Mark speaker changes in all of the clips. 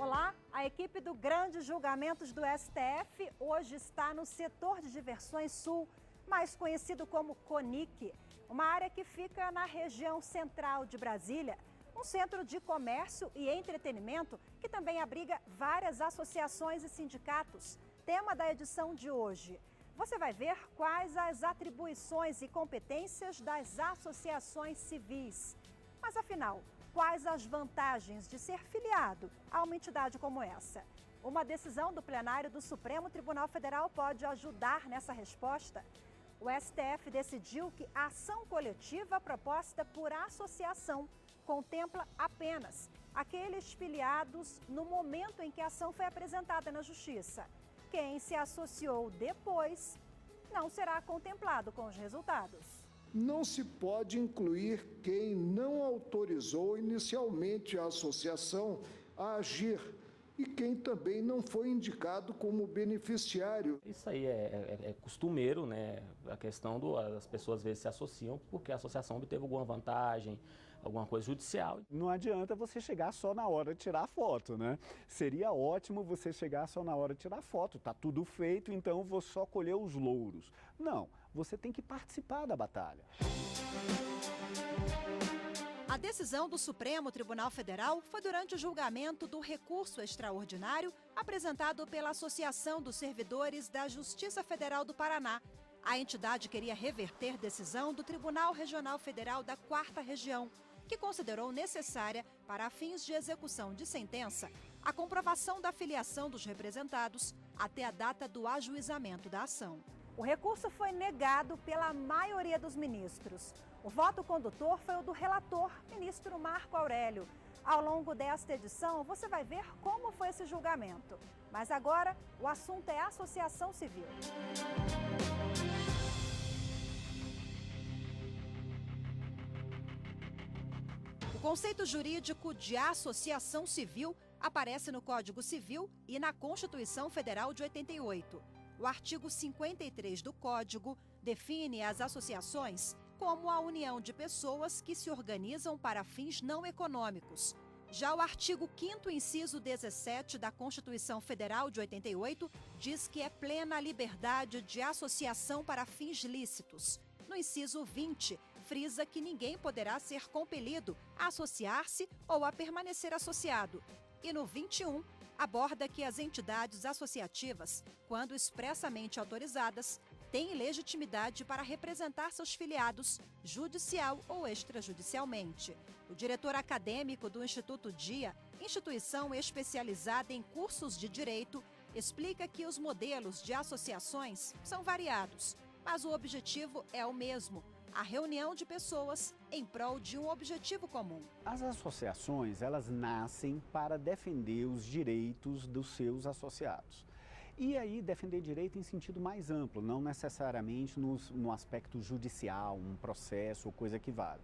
Speaker 1: Olá, a equipe do Grandes Julgamentos do STF hoje está no setor de diversões sul, mais conhecido como CONIC, uma área que fica na região central de Brasília, um centro de comércio e entretenimento que também abriga várias associações e sindicatos. Tema da edição de hoje. Você vai ver quais as atribuições e competências das associações civis. Mas afinal, quais as vantagens de ser filiado a uma entidade como essa? Uma decisão do plenário do Supremo Tribunal Federal pode ajudar nessa resposta. O STF decidiu que a ação coletiva proposta por associação contempla apenas aqueles filiados no momento em que a ação foi apresentada na Justiça. Quem se associou depois não será contemplado com os resultados.
Speaker 2: Não se pode incluir quem não autorizou inicialmente a associação a agir e quem também não foi indicado como beneficiário.
Speaker 3: Isso aí é costumeiro, né? A questão das pessoas às vezes se associam porque a associação obteve alguma vantagem, alguma coisa judicial.
Speaker 4: Não adianta você chegar só na hora de tirar foto, né? Seria ótimo você chegar só na hora de tirar foto, tá tudo feito, então vou só colher os louros. Não, você tem que participar da batalha.
Speaker 1: A decisão do Supremo Tribunal Federal foi durante o julgamento do recurso extraordinário apresentado pela Associação dos Servidores da Justiça Federal do Paraná. A entidade queria reverter decisão do Tribunal Regional Federal da 4ª Região, que considerou necessária, para fins de execução de sentença, a comprovação da filiação dos representados até a data do ajuizamento da ação. O recurso foi negado pela maioria dos ministros. O voto condutor foi o do relator, ministro Marco Aurélio. Ao longo desta edição, você vai ver como foi esse julgamento. Mas agora, o assunto é associação civil. O conceito jurídico de associação civil aparece no Código Civil e na Constituição Federal de 88. O artigo 53 do Código define as associações como a união de pessoas que se organizam para fins não econômicos. Já o artigo 5º, inciso 17 da Constituição Federal de 88 diz que é plena a liberdade de associação para fins lícitos. No inciso 20, frisa que ninguém poderá ser compelido a associar-se ou a permanecer associado. E no 21, aborda que as entidades associativas, quando expressamente autorizadas, têm legitimidade para representar seus filiados, judicial ou extrajudicialmente. O diretor acadêmico do Instituto DIA, instituição especializada em cursos de direito, explica que os modelos de associações são variados, mas o objetivo é o mesmo: a reunião de pessoas em prol de um objetivo comum.
Speaker 4: As associações, elas nascem para defender os direitos dos seus associados. E aí defender direito em sentido mais amplo, não necessariamente no aspecto judicial, um processo ou coisa que vale.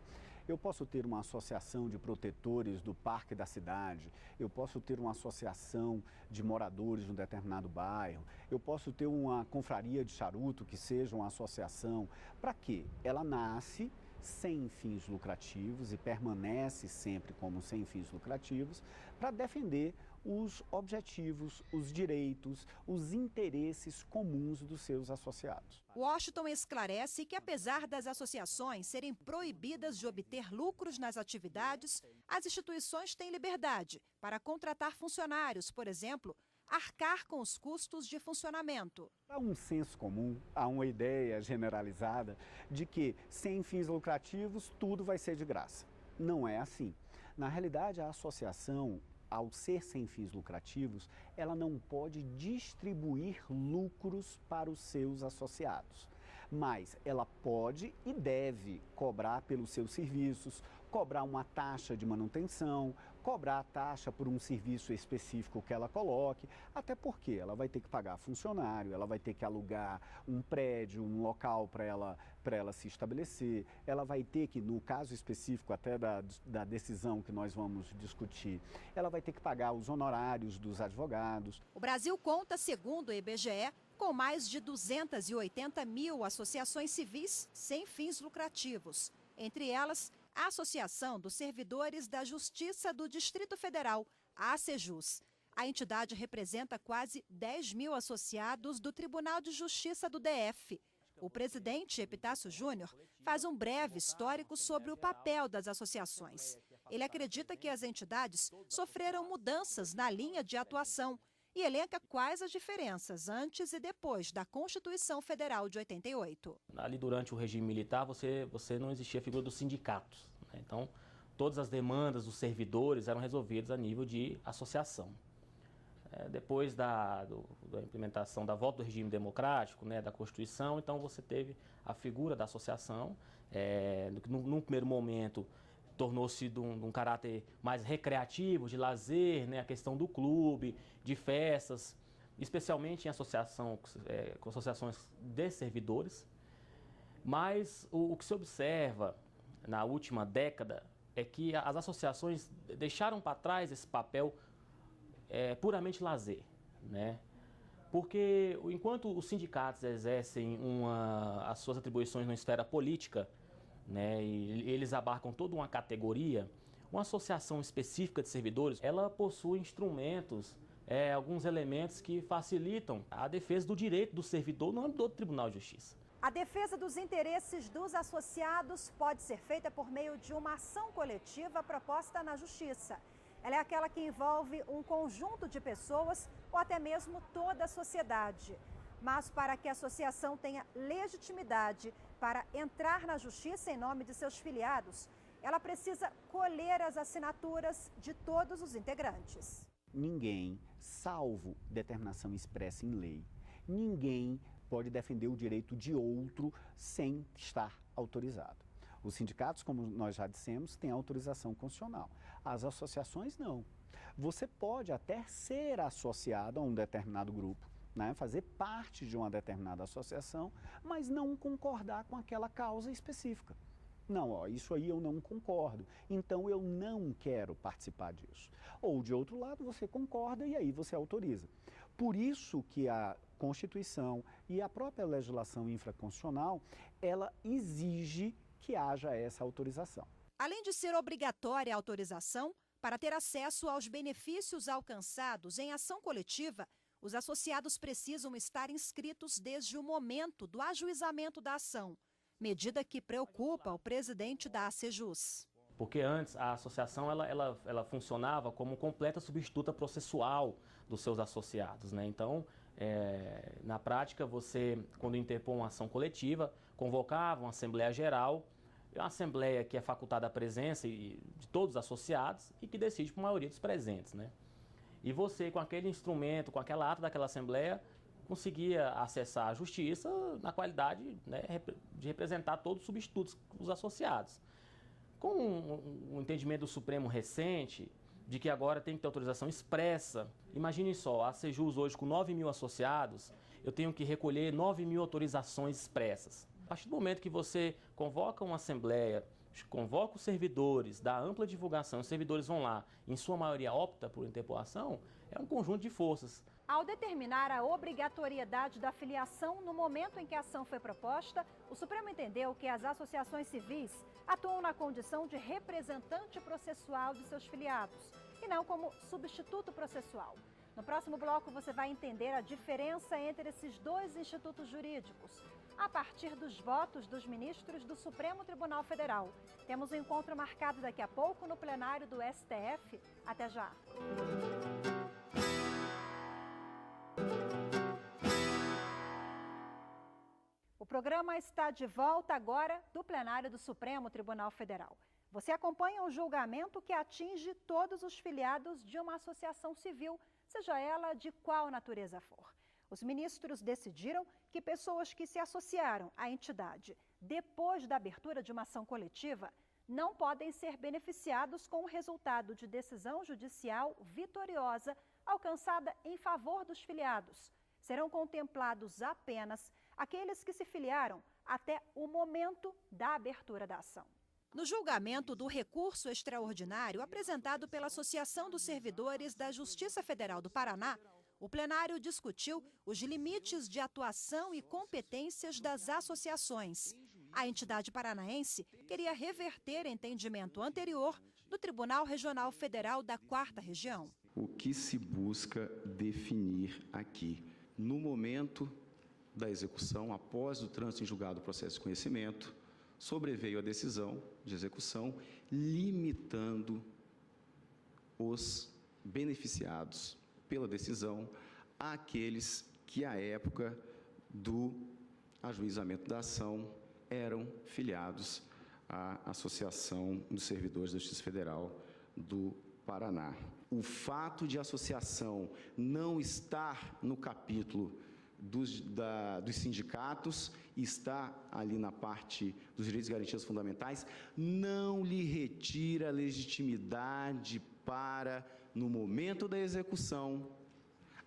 Speaker 4: Eu posso ter uma associação de protetores do parque da cidade, eu posso ter uma associação de moradores de um determinado bairro, eu posso ter uma confraria de charuto que seja uma associação. Para quê? Ela nasce sem fins lucrativos e permanece sempre como sem fins lucrativos para defender os objetivos, os direitos, os interesses comuns dos seus associados.
Speaker 1: Washington esclarece que, apesar das associações serem proibidas de obter lucros nas atividades, as instituições têm liberdade para contratar funcionários, por exemplo, arcar com os custos de funcionamento.
Speaker 4: Há um senso comum, há uma ideia generalizada de que sem fins lucrativos tudo vai ser de graça. Não é assim. Na realidade, a associação, ao ser sem fins lucrativos, ela não pode distribuir lucros para os seus associados. Mas ela pode e deve cobrar pelos seus serviços, cobrar uma taxa de manutenção, cobrar a taxa por um serviço específico que ela coloque, até porque ela vai ter que pagar funcionário, ela vai ter que alugar um prédio, um local para ela se estabelecer, ela vai ter que, no caso específico até da decisão que nós vamos discutir, ela vai ter que pagar os honorários dos advogados.
Speaker 1: O Brasil conta, segundo o IBGE, com mais de 280 mil associações civis sem fins lucrativos. Entre elas, a Associação dos Servidores da Justiça do Distrito Federal, a ACEJUS. A entidade representa quase 10 mil associados do Tribunal de Justiça do DF. O presidente, Epitácio Júnior, faz um breve histórico sobre o papel das associações. Ele acredita que as entidades sofreram mudanças na linha de atuação e elenca quais as diferenças antes e depois da Constituição Federal de 88.
Speaker 3: Ali durante o regime militar, você não existia a figura dos sindicatos, né? Então, todas as demandas dos servidores eram resolvidas a nível de associação. Depois da implementação da volta do regime democrático, né, da Constituição, então você teve a figura da associação. Num primeiro momento, tornou-se de um caráter mais recreativo, de lazer, né, a questão do clube, de festas, especialmente em com associações de servidores. Mas o que se observa na última década é que as associações deixaram para trás esse papel puramente lazer, né? Porque enquanto os sindicatos exercem as suas atribuições na esfera política, né, e eles abarcam toda uma categoria, uma associação específica de servidores, ela possui instrumentos, alguns elementos que facilitam a defesa do direito do servidor no âmbito do Tribunal de Justiça.
Speaker 1: A defesa dos interesses dos associados pode ser feita por meio de uma ação coletiva proposta na Justiça. Ela é aquela que envolve um conjunto de pessoas ou até mesmo toda a sociedade. Mas para que a associação tenha legitimidade para entrar na Justiça em nome de seus filiados, ela precisa colher as assinaturas de todos os integrantes.
Speaker 4: Ninguém, salvo determinação expressa em lei, ninguém pode defender o direito de outro sem estar autorizado. Os sindicatos, como nós já dissemos, têm autorização constitucional. As associações não. Você pode até ser associado a um determinado grupo, né, fazer parte de uma determinada associação, mas não concordar com aquela causa específica. Não, isso aí eu não concordo, então eu não quero participar disso. Ou, de outro lado, você concorda e aí você autoriza. Por isso que a Constituição e a própria legislação infraconstitucional, ela exige que haja essa autorização.
Speaker 1: Além de ser obrigatória a autorização, para ter acesso aos benefícios alcançados em ação coletiva, os associados precisam estar inscritos desde o momento do ajuizamento da ação, medida que preocupa o presidente da ACJUS.
Speaker 3: Porque antes a associação ela funcionava como completa substituta processual dos seus associados, né? Então, na prática, você, quando interpõe uma ação coletiva, convocava uma Assembleia Geral, uma Assembleia que é facultada a presença de todos os associados e que decide por maioria dos presentes, né? E você, com aquele instrumento, com aquela ata daquela Assembleia, conseguia acessar a Justiça na qualidade, né, de representar todos os substitutos, os associados. Com um entendimento do Supremo recente, de que agora tem que ter autorização expressa, imagine só, a ACJUS hoje com 9 mil associados, eu tenho que recolher 9 mil autorizações expressas. A partir do momento que você convoca uma assembleia, convoca os servidores, dá ampla divulgação, os servidores vão lá, em sua maioria opta por interpolação, é um conjunto de forças.
Speaker 1: Ao determinar a obrigatoriedade da filiação no momento em que a ação foi proposta, o Supremo entendeu que as associações civis atuam na condição de representante processual de seus filiados e não como substituto processual. No próximo bloco você vai entender a diferença entre esses dois institutos jurídicos, a partir dos votos dos ministros do Supremo Tribunal Federal. Temos um encontro marcado daqui a pouco no plenário do STF. Até já! O programa está de volta agora do plenário do Supremo Tribunal Federal. Você acompanha um julgamento que atinge todos os filiados de uma associação civil, seja ela de qual natureza for. Os ministros decidiram que pessoas que se associaram à entidade depois da abertura de uma ação coletiva não podem ser beneficiados com o resultado de decisão judicial vitoriosa alcançada em favor dos filiados. Serão contemplados apenas aqueles que se filiaram até o momento da abertura da ação. No julgamento do recurso extraordinário apresentado pela Associação dos Servidores da Justiça Federal do Paraná, o plenário discutiu os limites de atuação e competências das associações. A entidade paranaense queria reverter entendimento anterior do Tribunal Regional Federal da 4ª Região.
Speaker 5: O que se busca definir aqui? No momento da execução, após o trânsito em julgado do processo de conhecimento, sobreveio a decisão de execução, limitando os beneficiados pela decisão àqueles que, à época do ajuizamento da ação, eram filiados à Associação dos Servidores da Justiça Federal do Paraná. O fato de a associação não estar no capítulo dos sindicatos, está ali na parte dos direitos e garantias fundamentais, não lhe retira a legitimidade para, no momento da execução,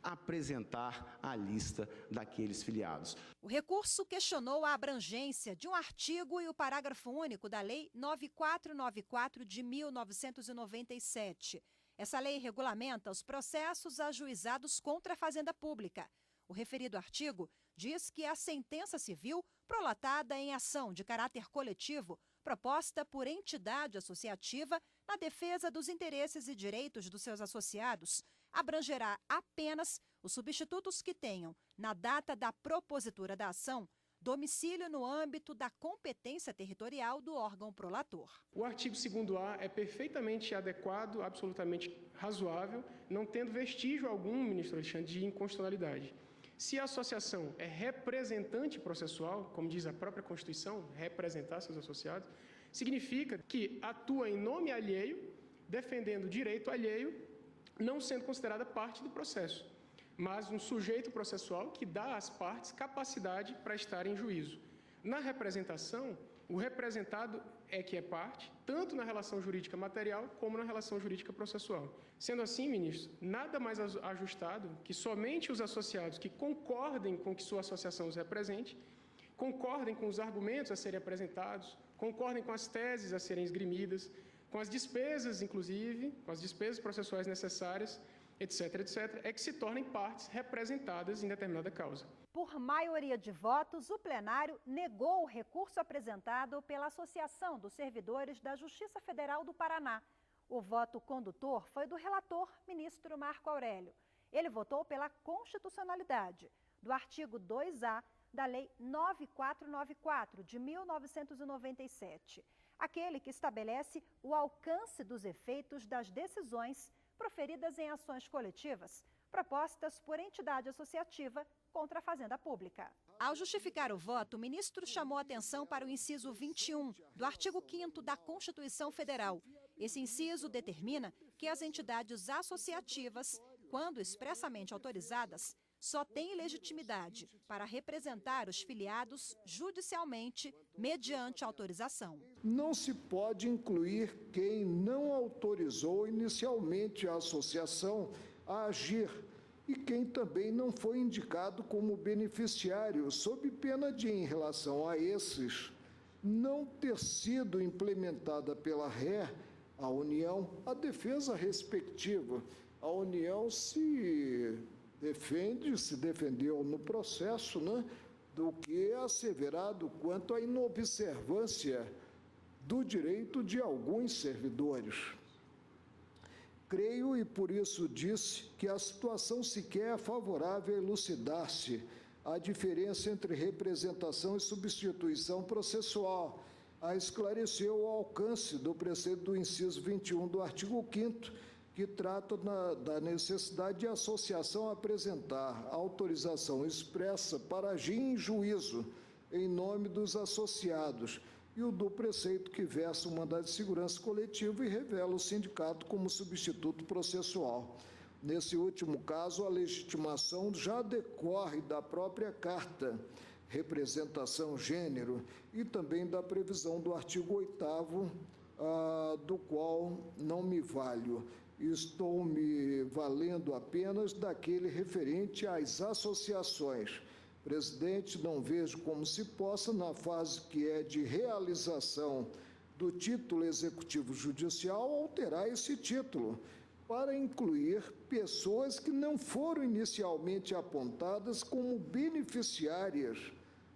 Speaker 5: apresentar a lista daqueles filiados.
Speaker 1: O recurso questionou a abrangência de um artigo e o parágrafo único da Lei 9494 de 1997. Essa lei regulamenta os processos ajuizados contra a Fazenda Pública. O referido artigo diz que a sentença civil prolatada em ação de caráter coletivo, proposta por entidade associativa na defesa dos interesses e direitos dos seus associados, abrangerá apenas os substitutos que tenham, na data da propositura da ação, domicílio no âmbito da competência territorial do órgão prolator.
Speaker 6: O artigo 2º-A é perfeitamente adequado, absolutamente razoável, não tendo vestígio algum, ministro Alexandre, de inconstitucionalidade. Se a associação é representante processual, como diz a própria Constituição, representar seus associados, significa que atua em nome alheio, defendendo direito alheio, não sendo considerada parte do processo, mas um sujeito processual que dá às partes capacidade para estar em juízo. Na representação, o representado é que é parte, tanto na relação jurídica material como na relação jurídica processual. Sendo assim, ministro, nada mais ajustado que somente os associados que concordem com que sua associação os represente, concordem com os argumentos a serem apresentados, concordem com as teses a serem esgrimidas, com as despesas, inclusive, com as despesas processuais necessárias, etc., é que se tornem partes representadas em determinada causa.
Speaker 1: Por maioria de votos, o plenário negou o recurso apresentado pela Associação dos Servidores da Justiça Federal do Paraná. O voto condutor foi do relator, ministro Marco Aurélio. Ele votou pela constitucionalidade do artigo 2A da Lei 9494, de 1997, aquele que estabelece o alcance dos efeitos das decisões proferidas em ações coletivas, propostas por entidade associativa contra a Fazenda Pública. Ao justificar o voto, o ministro chamou atenção para o inciso 21 do artigo 5º da Constituição Federal. Esse inciso determina que as entidades associativas, quando expressamente autorizadas, só têm legitimidade para representar os filiados judicialmente mediante autorização.
Speaker 2: Não se pode incluir quem não autorizou inicialmente a associação a agir e quem também não foi indicado como beneficiário, sob pena de, em relação a esses, não ter sido implementada pela ré, a União, a defesa respectiva. A União se defendeu no processo, né, do que é asseverado quanto à inobservância do direito de alguns servidores. Creio, e por isso disse, que a situação sequer é favorável a elucidar-se a diferença entre representação e substituição processual, a esclarecer o alcance do preceito do inciso 21 do artigo 5º, que trata da necessidade de a associação apresentar autorização expressa para agir em juízo em nome dos associados, e o do preceito que versa o mandado de segurança coletivo e revela o sindicato como substituto processual. Nesse último caso, a legitimação já decorre da própria Carta Representação Gênero e também da previsão do artigo 8º, do qual não me valho. Estou me valendo apenas daquele referente às associações. Presidente, não vejo como se possa, na fase que é de realização do título executivo judicial, alterar esse título para incluir pessoas que não foram inicialmente apontadas como beneficiárias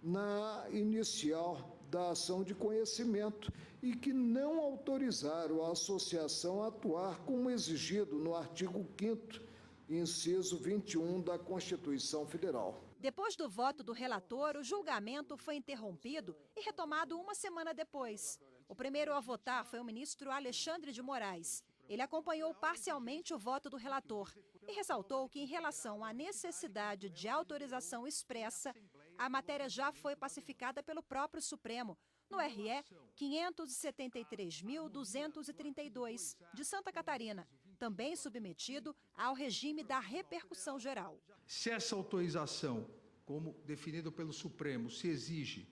Speaker 2: na inicial da ação de conhecimento e que não autorizaram a associação a atuar como exigido no artigo 5º, inciso 21 da Constituição Federal.
Speaker 1: Depois do voto do relator, o julgamento foi interrompido e retomado uma semana depois. O primeiro a votar foi o ministro Alexandre de Moraes. Ele acompanhou parcialmente o voto do relator e ressaltou que, em relação à necessidade de autorização expressa, a matéria já foi pacificada pelo próprio Supremo, no RE 573.232, de Santa Catarina, também submetido ao regime da repercussão geral.
Speaker 7: Se essa autorização, como definido pelo Supremo, se exige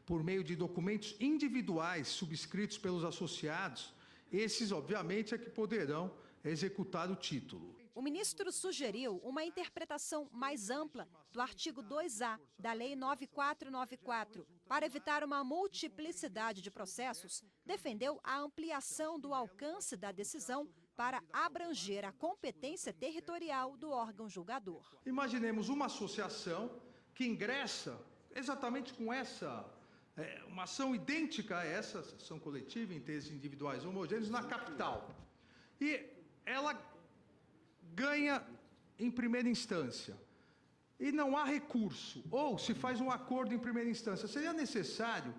Speaker 7: por meio de documentos individuais subscritos pelos associados, esses, obviamente, é que poderão executar o título.
Speaker 1: O ministro sugeriu uma interpretação mais ampla do artigo 2A da Lei 9494. Para evitar uma multiplicidade de processos, defendeu a ampliação do alcance da decisão para abranger a competência territorial do órgão julgador.
Speaker 7: Imaginemos uma associação que ingressa exatamente com uma ação idêntica a essa ação coletiva, em interesses individuais homogêneos, na capital. E ela ganha em primeira instância. E não há recurso, ou se faz um acordo em primeira instância. Seria necessário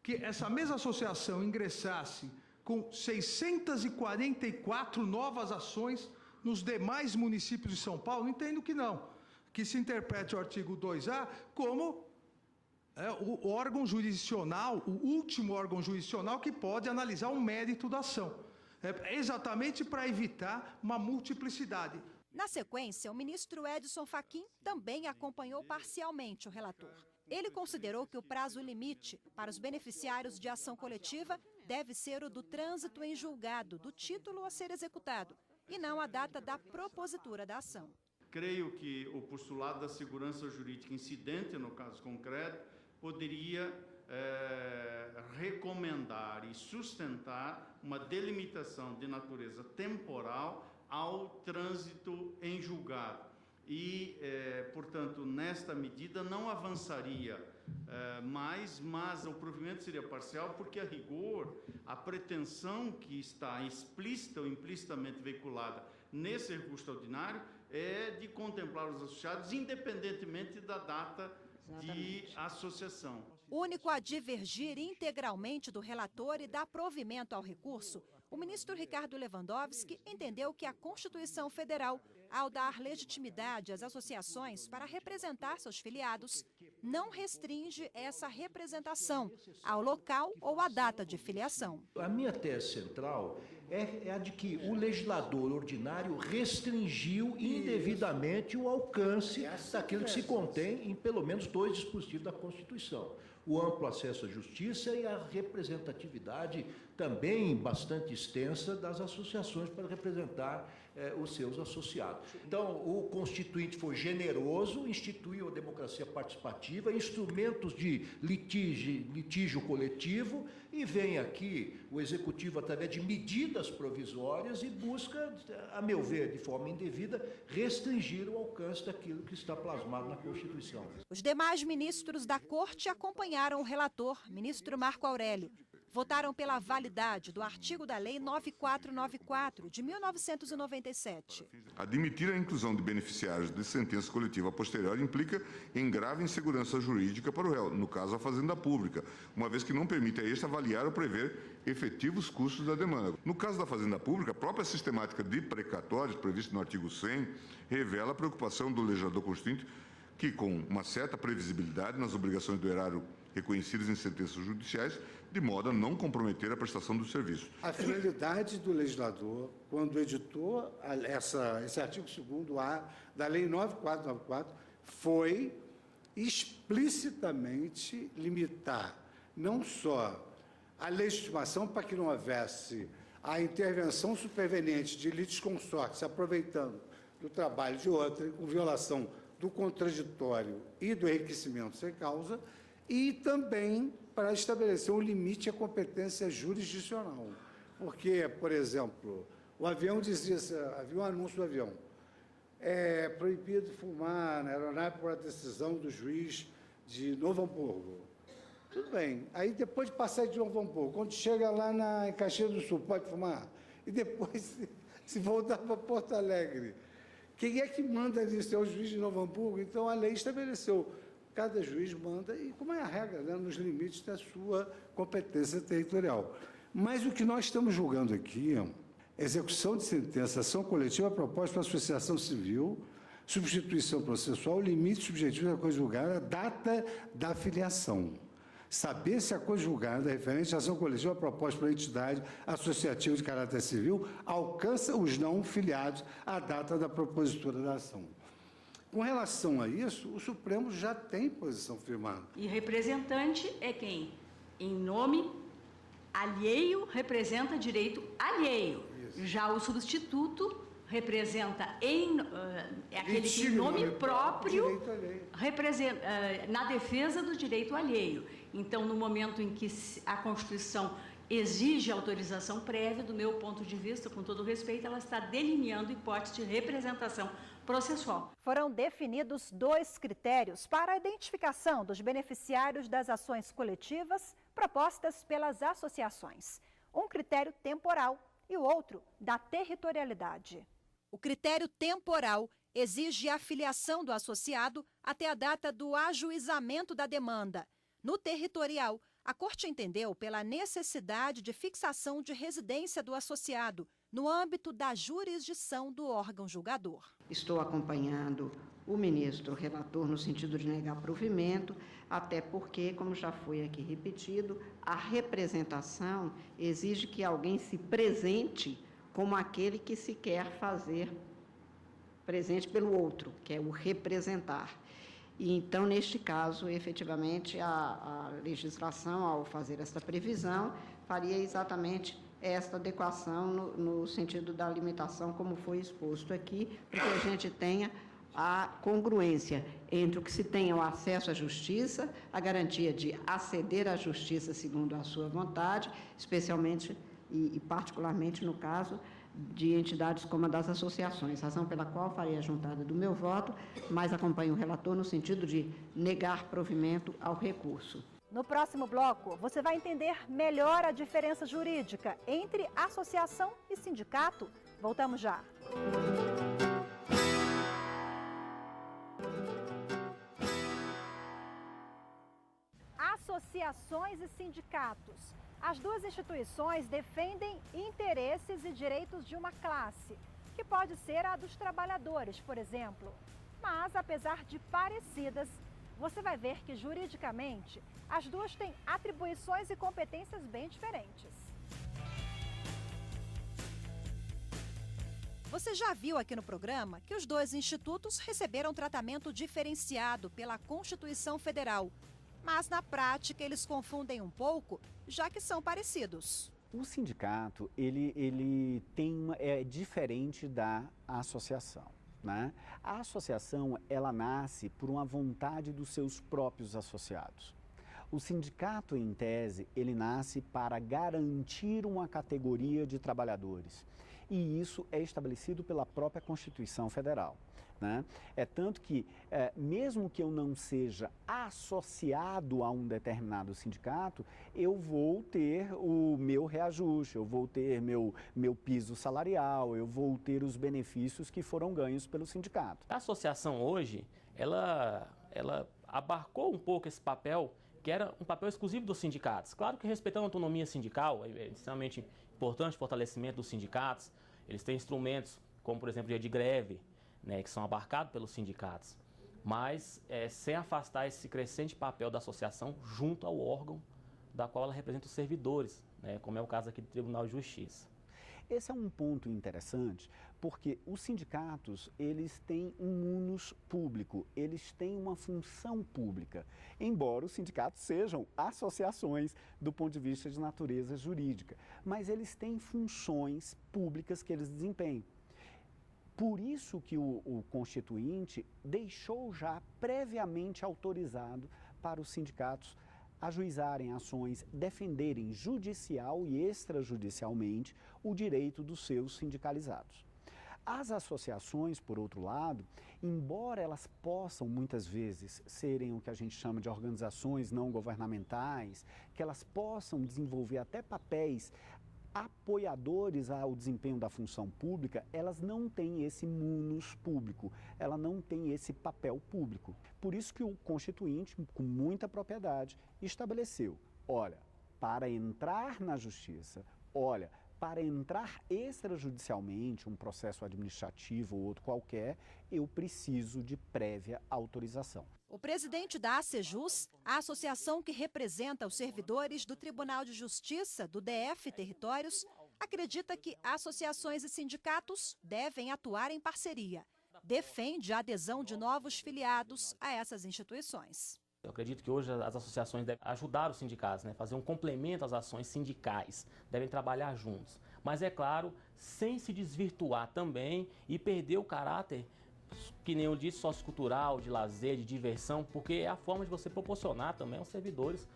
Speaker 7: que essa mesma associação ingressasse com 644 novas ações nos demais municípios de São Paulo? Entendo que não. Que se interprete o artigo 2A como o órgão jurisdicional, o último órgão jurisdicional que pode analisar o mérito da ação. Exatamente para evitar uma multiplicidade.
Speaker 1: Na sequência, o ministro Edson Fachin também acompanhou parcialmente o relator. Ele considerou que o prazo limite para os beneficiários de ação coletiva deve ser o do trânsito em julgado do título a ser executado, e não a data da propositura da ação.
Speaker 8: Creio que o postulado da segurança jurídica incidente, no caso concreto, poderia recomendar e sustentar uma delimitação de natureza temporal ao trânsito em julgado. E, portanto, nesta medida não avançaria mais, mas o provimento seria parcial, porque, a rigor, a pretensão que está explícita ou implicitamente veiculada nesse recurso ordinário é de contemplar os associados, independentemente da data de associação.
Speaker 1: O único a divergir integralmente do relator e dar provimento ao recurso, o ministro Ricardo Lewandowski entendeu que a Constituição Federal, ao dar legitimidade às associações para representar seus filiados, não restringe essa representação ao local ou à data de filiação.
Speaker 9: A minha tese central é a de que o legislador ordinário restringiu indevidamente o alcance daquilo que se contém em pelo menos 2 dispositivos da Constituição. O amplo acesso à justiça e a representatividade também bastante extensa das associações para representar os seus associados. Então, o Constituinte foi generoso, instituiu a democracia participativa, instrumentos de litígio coletivo, e vem aqui o Executivo, através de medidas provisórias, e busca, a meu ver, de forma indevida, restringir o alcance daquilo que está plasmado na Constituição.
Speaker 1: Os demais ministros da Corte acompanharam o relator, ministro Marco Aurélio. Votaram pela validade do artigo da Lei 9494, de 1997.
Speaker 10: Admitir a inclusão de beneficiários de sentença coletiva posterior implica em grave insegurança jurídica para o réu, no caso a Fazenda Pública, uma vez que não permite a este avaliar ou prever efetivos custos da demanda. No caso da Fazenda Pública, a própria sistemática de precatórios, prevista no artigo 100, revela a preocupação do legislador constituinte que, com uma certa previsibilidade nas obrigações do erário reconhecidas em sentenças judiciais, de modo a não comprometer a prestação do serviço.
Speaker 11: A finalidade do legislador, quando editou esse artigo 2º-A da Lei 9494, foi explicitamente limitar não só a legitimação para que não houvesse a intervenção superveniente de litisconsorte se aproveitando do trabalho de outra, com violação do contraditório e do enriquecimento sem causa, e também para estabelecer um limite à competência jurisdicional. Porque, por exemplo, o avião dizia, havia um anúncio do avião, é proibido fumar na aeronave por decisão do juiz de Novo Hamburgo. Tudo bem. Aí depois de passar de Novo Hamburgo, quando chega lá em Caxias do Sul, pode fumar? E depois se voltar para Porto Alegre. Quem é que manda nisso? É o juiz de Novo Hamburgo? Então a lei estabeleceu. Cada juiz manda, e como é a regra, né, nos limites da sua competência territorial. Mas o que nós estamos julgando aqui é execução de sentença, ação coletiva proposta pela associação civil, substituição processual, limite subjetivo da coisa julgada, data da filiação. Saber se a coisa julgada referente à ação coletiva proposta pela entidade associativa de caráter civil alcança os não filiados à data da propositura da ação. Com relação a isso, o Supremo já tem posição firmada.
Speaker 12: E representante é quem? Em nome alheio, representa direito alheio. Isso. Já o substituto representa é aquele que, em nome próprio, representa, na defesa do direito alheio. Então, no momento em que a Constituição exige autorização prévia, do meu ponto de vista, com todo respeito, ela está delineando hipótese de representação processual.
Speaker 1: Foram definidos 2 critérios para a identificação dos beneficiários das ações coletivas propostas pelas associações. Um critério temporal e o outro da territorialidade. O critério temporal exige a filiação do associado até a data do ajuizamento da demanda. No territorial, a Corte entendeu pela necessidade de fixação de residência do associado no âmbito da jurisdição do órgão julgador.
Speaker 13: Estou acompanhando o ministro relator no sentido de negar provimento, até porque, como já foi aqui repetido, a representação exige que alguém se presente como aquele que se quer fazer presente pelo outro, que é o representar. E, então, neste caso, efetivamente, a legislação, ao fazer esta previsão, faria exatamente esta adequação no sentido da limitação, como foi exposto aqui, para que a gente tenha a congruência entre o que se tenha o acesso à justiça, a garantia de aceder à justiça segundo a sua vontade, especialmente e particularmente no caso de entidades como a das associações, razão pela qual farei a juntada do meu voto, mas acompanho o relator no sentido de negar provimento ao recurso.
Speaker 1: No próximo bloco, você vai entender melhor a diferença jurídica entre associação e sindicato. Voltamos já. Associações e sindicatos. As 2 instituições defendem interesses e direitos de uma classe, que pode ser a dos trabalhadores, por exemplo. Mas, apesar de parecidas, você vai ver que, juridicamente, as 2 têm atribuições e competências bem diferentes. Você já viu aqui no programa que os 2 institutos receberam tratamento diferenciado pela Constituição Federal. Mas, na prática, eles confundem um pouco, já que são parecidos.
Speaker 4: O sindicato, ele é diferente da associação, né? A associação, ela nasce por uma vontade dos seus próprios associados. O sindicato, em tese, ele nasce para garantir uma categoria de trabalhadores. E isso é estabelecido pela própria Constituição Federal. Né? É tanto que, mesmo que eu não seja associado a um determinado sindicato, eu vou ter o meu reajuste, eu vou ter meu piso salarial, eu vou ter os benefícios que foram ganhos pelo sindicato.
Speaker 3: A associação hoje, ela abarcou um pouco esse papel, que era um papel exclusivo dos sindicatos. Claro que respeitando a autonomia sindical, é extremamente importante o fortalecimento dos sindicatos. Eles têm instrumentos como, por exemplo, o dia de greve, né, que são abarcados pelos sindicatos, mas sem afastar esse crescente papel da associação junto ao órgão da qual ela representa os servidores, né, como é o caso aqui do Tribunal de Justiça.
Speaker 4: Esse é um ponto interessante, porque os sindicatos, eles têm um unus público, eles têm uma função pública, embora os sindicatos sejam associações do ponto de vista de natureza jurídica, mas eles têm funções públicas que eles desempenham. Por isso que o Constituinte deixou já previamente autorizado para os sindicatos ajuizarem ações, defenderem judicial e extrajudicialmente o direito dos seus sindicalizados. As associações, por outro lado, embora elas possam muitas vezes serem o que a gente chama de organizações não governamentais, que elas possam desenvolver até papéis apoiadores ao desempenho da função pública, elas não têm esse munus público, ela não tem esse papel público. Por isso que o Constituinte, com muita propriedade, estabeleceu, olha, para entrar na Justiça, olha, para entrar extrajudicialmente, um processo administrativo ou outro qualquer, eu preciso de prévia autorização.
Speaker 1: O presidente da ACEJUS, a associação que representa os servidores do Tribunal de Justiça do DF Territórios, acredita que associações e sindicatos devem atuar em parceria. Defende a adesão de novos filiados a essas instituições.
Speaker 3: Eu acredito que hoje as associações devem ajudar os sindicatos, né? Fazer um complemento às ações sindicais, devem trabalhar juntos. Mas é claro, sem se desvirtuar também e perder o caráter, que nem eu disse, sociocultural, de lazer, de diversão, porque é a forma de você proporcionar também aos servidores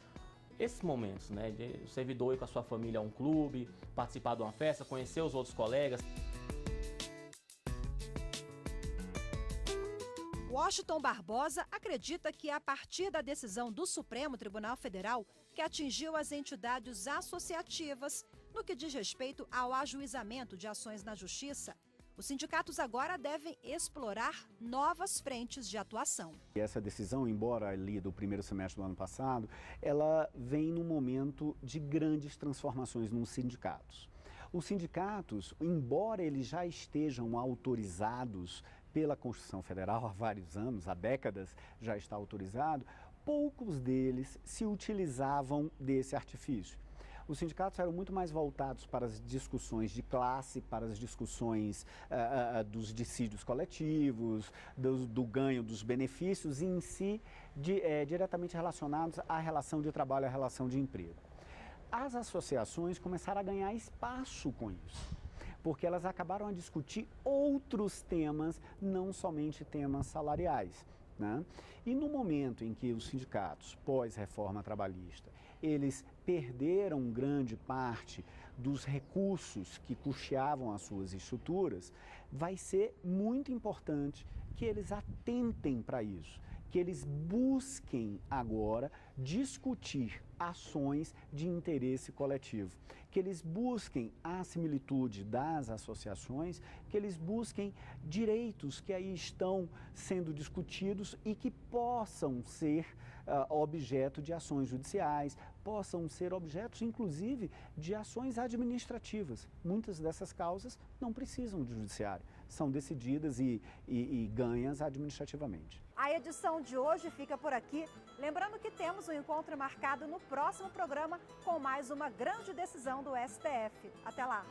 Speaker 3: esses momentos, né? De o servidor ir com a sua família a um clube, participar de uma festa, conhecer os outros colegas.
Speaker 1: Washington Barbosa acredita que, a partir da decisão do Supremo Tribunal Federal, que atingiu as entidades associativas no que diz respeito ao ajuizamento de ações na Justiça, os sindicatos agora devem explorar novas frentes de atuação.
Speaker 4: Essa decisão, embora ali do primeiro semestre do ano passado, ela vem num momento de grandes transformações nos sindicatos. Os sindicatos, embora eles já estejam autorizados pela Constituição Federal há vários anos, há décadas já está autorizado, poucos deles se utilizavam desse artifício. Os sindicatos eram muito mais voltados para as discussões de classe, para as discussões dos dissídios coletivos, do ganho dos benefícios e, em si, diretamente relacionados à relação de trabalho, à relação de emprego. As associações começaram a ganhar espaço com isso, porque elas acabaram a discutir outros temas, não somente temas salariais, né? E no momento em que os sindicatos, pós-reforma trabalhista, eles perderam grande parte dos recursos que custeavam as suas estruturas, vai ser muito importante que eles atentem para isso, que eles busquem agora discutir ações de interesse coletivo, que eles busquem a similitude das associações, que eles busquem direitos que aí estão sendo discutidos e que possam ser objeto de ações judiciais, possam ser objetos, inclusive, de ações administrativas. Muitas dessas causas não precisam de judiciário, são decididas e ganhas administrativamente.
Speaker 1: A edição de hoje fica por aqui. Lembrando que temos um encontro marcado no próximo programa com mais uma grande decisão do STF. Até lá!